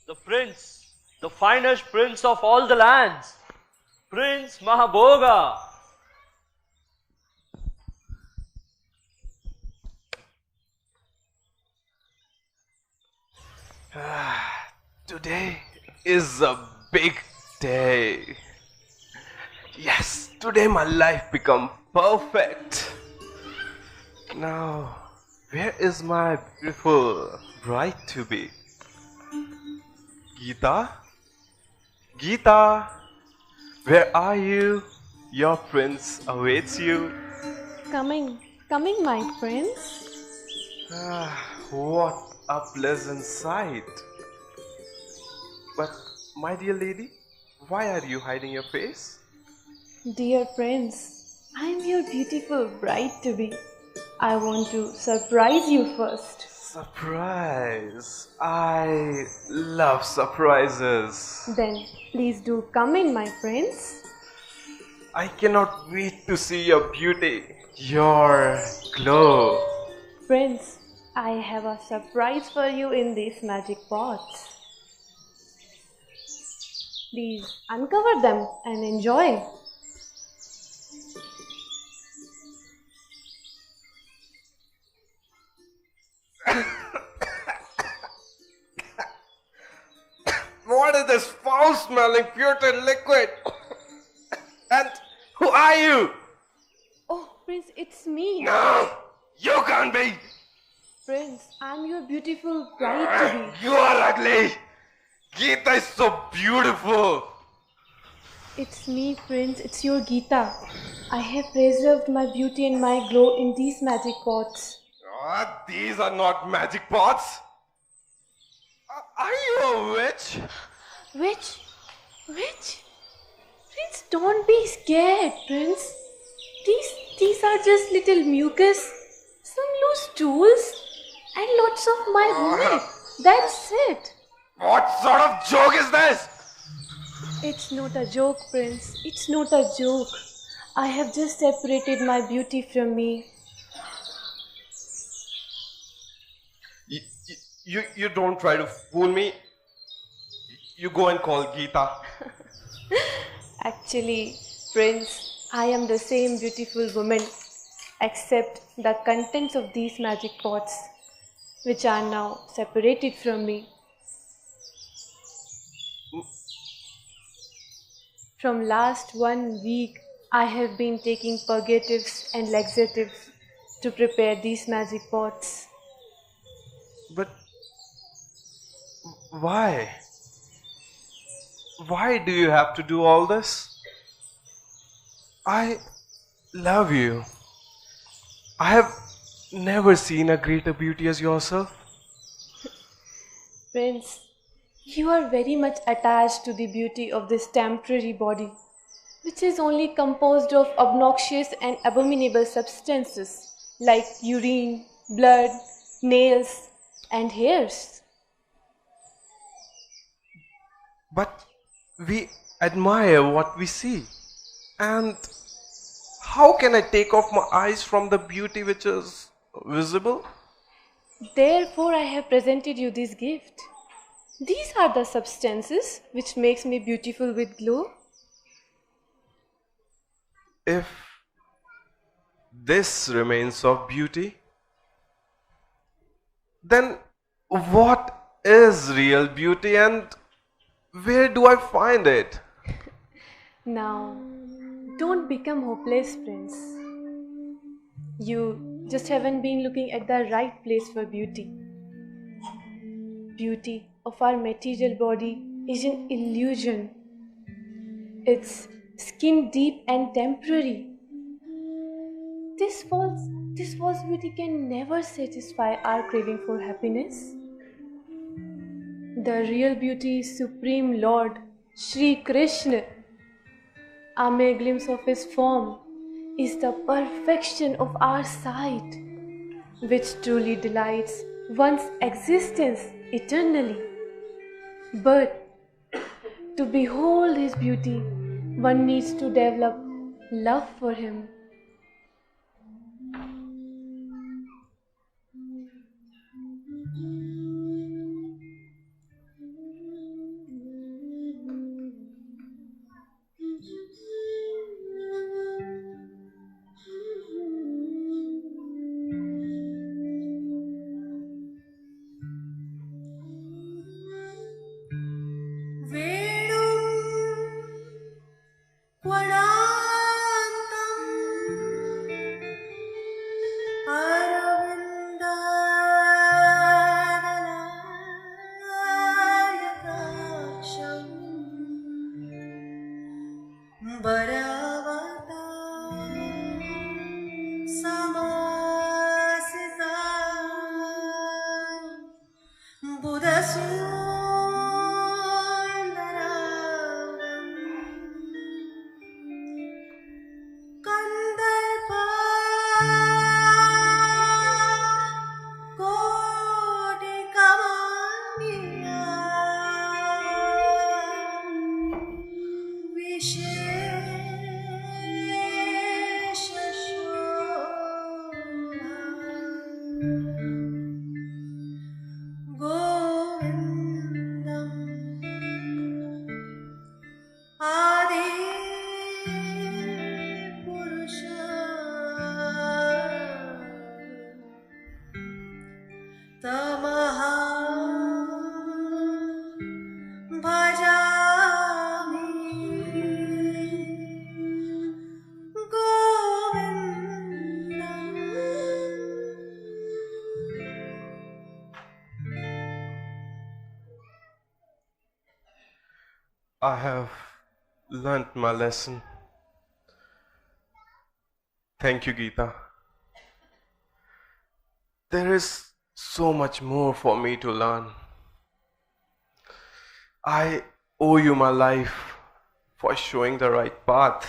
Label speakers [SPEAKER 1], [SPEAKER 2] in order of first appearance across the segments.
[SPEAKER 1] the prince, the finest prince of all the lands, Prince Mahabhoga.
[SPEAKER 2] Today is a big day. Yes, today my life become perfect. Now, where is my beautiful bride to be? Geeta? Geeta, where are you? Your prince awaits you.
[SPEAKER 3] Coming, coming, my prince.
[SPEAKER 2] What a pleasant sight. But, my dear lady, why are you hiding your face?
[SPEAKER 3] Dear prince, I am your beautiful bride to be. I want to surprise you first.
[SPEAKER 2] Surprise! I love surprises.
[SPEAKER 3] Then please do come in, my prince.
[SPEAKER 2] I cannot wait to see your beauty, your glow.
[SPEAKER 3] Prince, I have a surprise for you in these magic pots. Please uncover them and enjoy.
[SPEAKER 2] What is this foul smelling putrid liquid? And who are you?
[SPEAKER 3] Oh, Prince, it's me.
[SPEAKER 2] No, you can't be.
[SPEAKER 3] Prince, I'm your beautiful bride to be.
[SPEAKER 2] You are ugly. Geeta is so beautiful.
[SPEAKER 3] It's me, Prince. It's your Geeta. I have preserved my beauty and my glow in these magic pots.
[SPEAKER 2] These are not magic pots. Are you a witch?
[SPEAKER 3] Witch? Witch? Prince, don't be scared, Prince. These are just little mucus, some loose tools, and lots of my vomit. That's it.
[SPEAKER 2] What sort of joke is this?
[SPEAKER 3] It's not a joke, Prince. It's not a joke. I have just separated my beauty from me.
[SPEAKER 2] You don't try to fool me. You go and call Geeta.
[SPEAKER 3] Actually, Prince, I am the same beautiful woman, except the contents of these magic pots, which are now separated from me. From last 1 week, I have been taking purgatives and laxatives to prepare these magic pots.
[SPEAKER 2] But why? Why do you have to do all this? I love you. I have never seen a greater beauty as yourself.
[SPEAKER 3] Prince, you are very much attached to the beauty of this temporary body, which is only composed of obnoxious and abominable substances like urine, blood, nails, and hairs.
[SPEAKER 2] But we admire what we see. And how can I take off my eyes from the beauty which is visible?
[SPEAKER 3] Therefore, I have presented you this gift. These are the substances which makes me beautiful with glow.
[SPEAKER 2] If this remains of beauty, then what is real beauty and where do I find it?
[SPEAKER 3] Now, don't become hopeless, Prince. You just haven't been looking at the right place for beauty. Beauty of our material body is an illusion. It's skin deep and temporary. This false beauty can never satisfy our craving for happiness. The real beauty is Supreme Lord Shri Krishna. A mere glimpse of his form is the perfection of our sight, which truly delights one's existence eternally. But to behold his beauty, one needs to develop love for him.
[SPEAKER 2] I have learnt my lesson. Thank you, Geeta. There is so much more for me to learn. I owe you my life for showing the right path.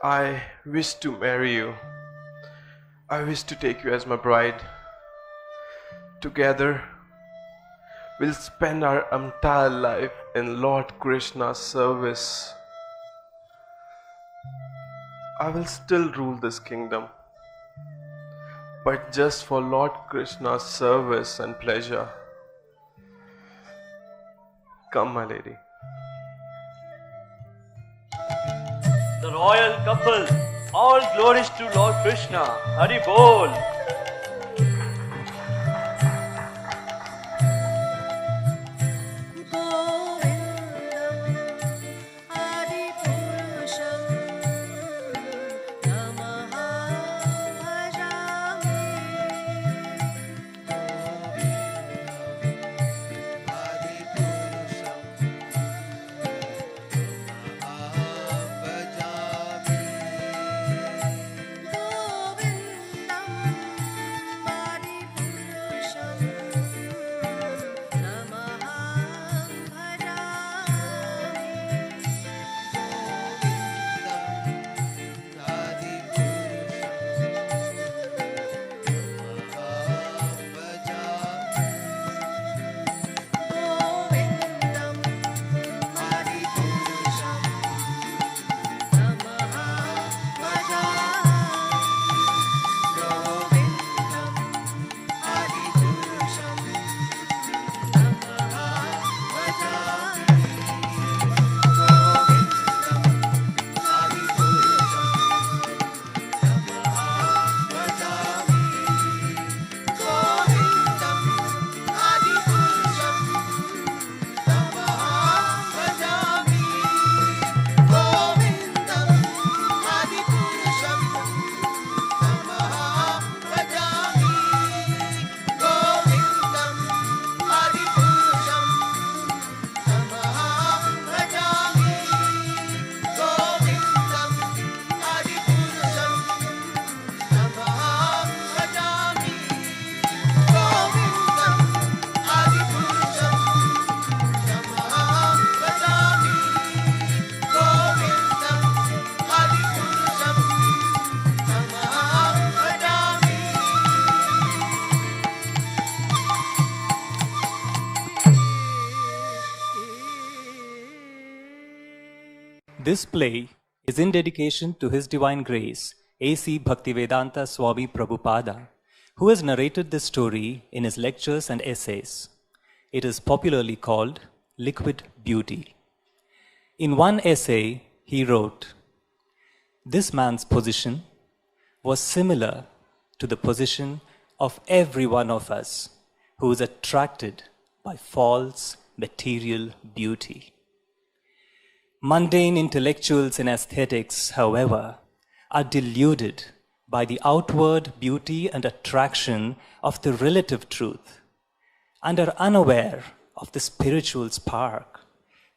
[SPEAKER 2] I wish to marry you. I wish to take you as my bride. Together, we'll spend our entire life in Lord Krishna's service. I will still rule this kingdom, but just for Lord Krishna's service and pleasure. Come, my lady.
[SPEAKER 1] The royal couple, all glories to Lord Krishna. Hari Bol.
[SPEAKER 4] This play is in dedication to His Divine Grace, A.C. Bhaktivedanta Swami Prabhupada, who has narrated this story in his lectures and essays. It is popularly called Liquid Beauty. In one essay, he wrote, "This man's position was similar to the position of every one of us who is attracted by false material beauty. Mundane intellectuals and aesthetics, however, are deluded by the outward beauty and attraction of the relative truth and are unaware of the spiritual spark,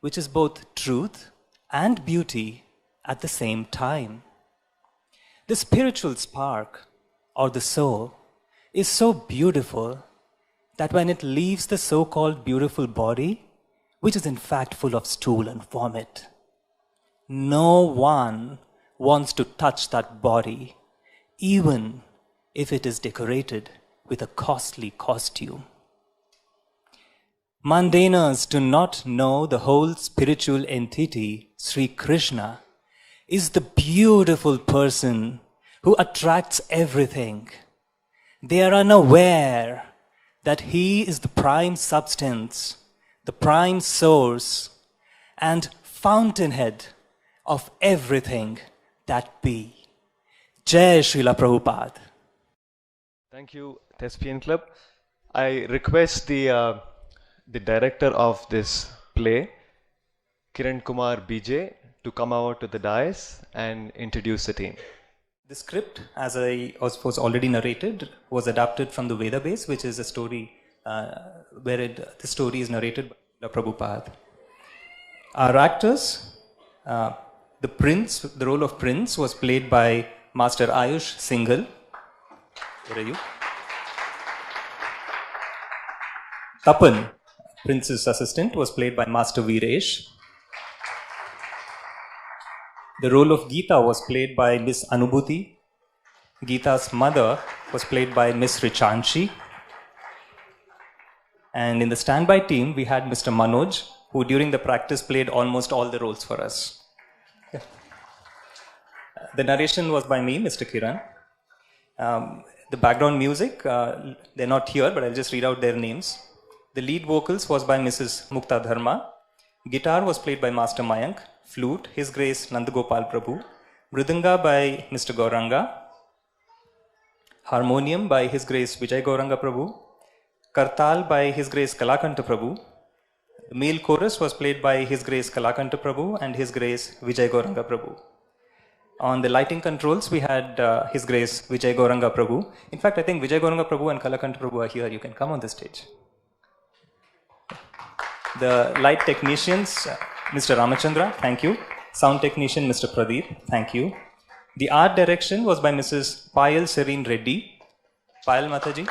[SPEAKER 4] which is both truth and beauty at the same time. The spiritual spark, or the soul, is so beautiful that when it leaves the so-called beautiful body, which is in fact full of stool and vomit, no one wants to touch that body, even if it is decorated with a costly costume. Mundaners do not know the whole spiritual entity, Sri Krishna, is the beautiful person who attracts everything. They are unaware that he is the prime substance, the prime source, and fountainhead of everything that be. Jai Srila Prabhupada.
[SPEAKER 5] Thank you, Thespian Club. I request the director of this play, Kiran Kumar BJ, to come out to the dais and introduce the team.
[SPEAKER 4] The script, as was already narrated, was adapted from the Veda Base, which is a story where the story is narrated by Prabhupada. Our actors, the role of Prince was played by Master Ayush Singhal. Where are you? Tapan, Prince's assistant, was played by Master Viresh. The role of Geeta was played by Miss Anubhuti. Geeta's mother was played by Miss Richanshi. And in the standby team, we had Mr. Manoj, who during the practice played almost all the roles for us. Yeah. The narration was by me, Mr. Kiran. The background music, they're not here, but I'll just read out their names. The lead vocals was by Mrs. Mukta Dharma. Guitar was played by Master Mayank. Flute, His Grace Nandagopal Prabhu. Mridanga by Mr. Gauranga. Harmonium by His Grace Vijay Gauranga Prabhu. Kartal by His Grace Kalakanta Prabhu. The male chorus was played by His Grace Kalakanta Prabhu and His Grace Vijay Gauranga Prabhu. On the lighting controls, we had His Grace Vijay Gauranga Prabhu. In fact, I think Vijay Gauranga Prabhu and Kalakanta Prabhu are here. You can come on the stage. The light technicians, Mr. Ramachandra, thank you. Sound technician, Mr. Pradeep, thank you. The art direction was by Mrs. Payal Serene Reddy. Payal Mataji.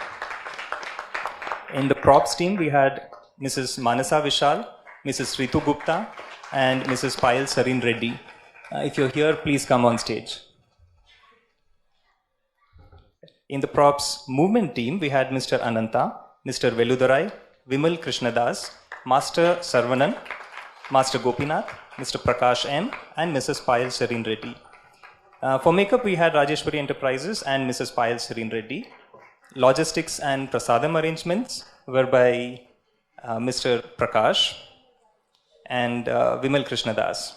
[SPEAKER 4] In the props team, we had Mrs. Manasa Vishal, Mrs. Ritu Gupta, and Mrs. Payal Serene Reddy. If you're here, please come on stage. In the props movement team, we had Mr. Ananta, Mr. Veludarai, Vimal Krishnadas, Master Sarvanan, Master Gopinath, Mr. Prakash M, and Mrs. Payal Serene Reddy. For makeup, we had Rajeshwari Enterprises and Mrs. Payal Serene Reddy. Logistics and prasadam arrangements were by Mr. Prakash and Vimal Krishnadas.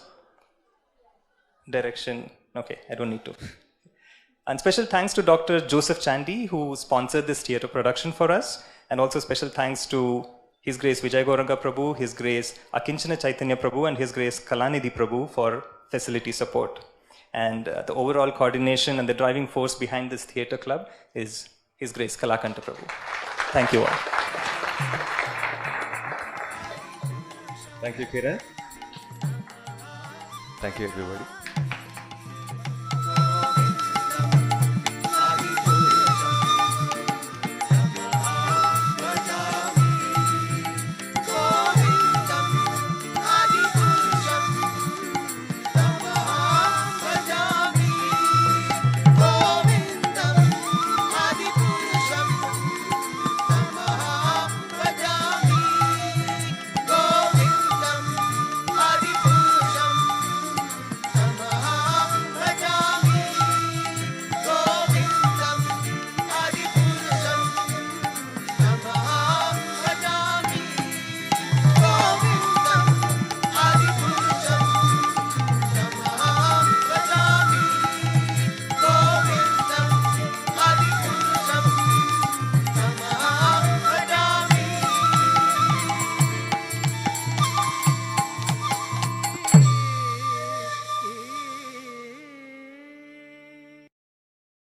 [SPEAKER 4] Direction, okay, I don't need to. And special thanks to Dr. Joseph Chandy, who sponsored this theatre production for us. And also special thanks to His Grace Vijay Gauranga Prabhu, His Grace Akinchana Chaitanya Prabhu, and His Grace Kalanidhi Prabhu for facility support. And the overall coordination and the driving force behind this theatre club is His Grace Kalakanta Prabhu. Thank you all.
[SPEAKER 5] Thank you, Kiran. Thank you, everybody.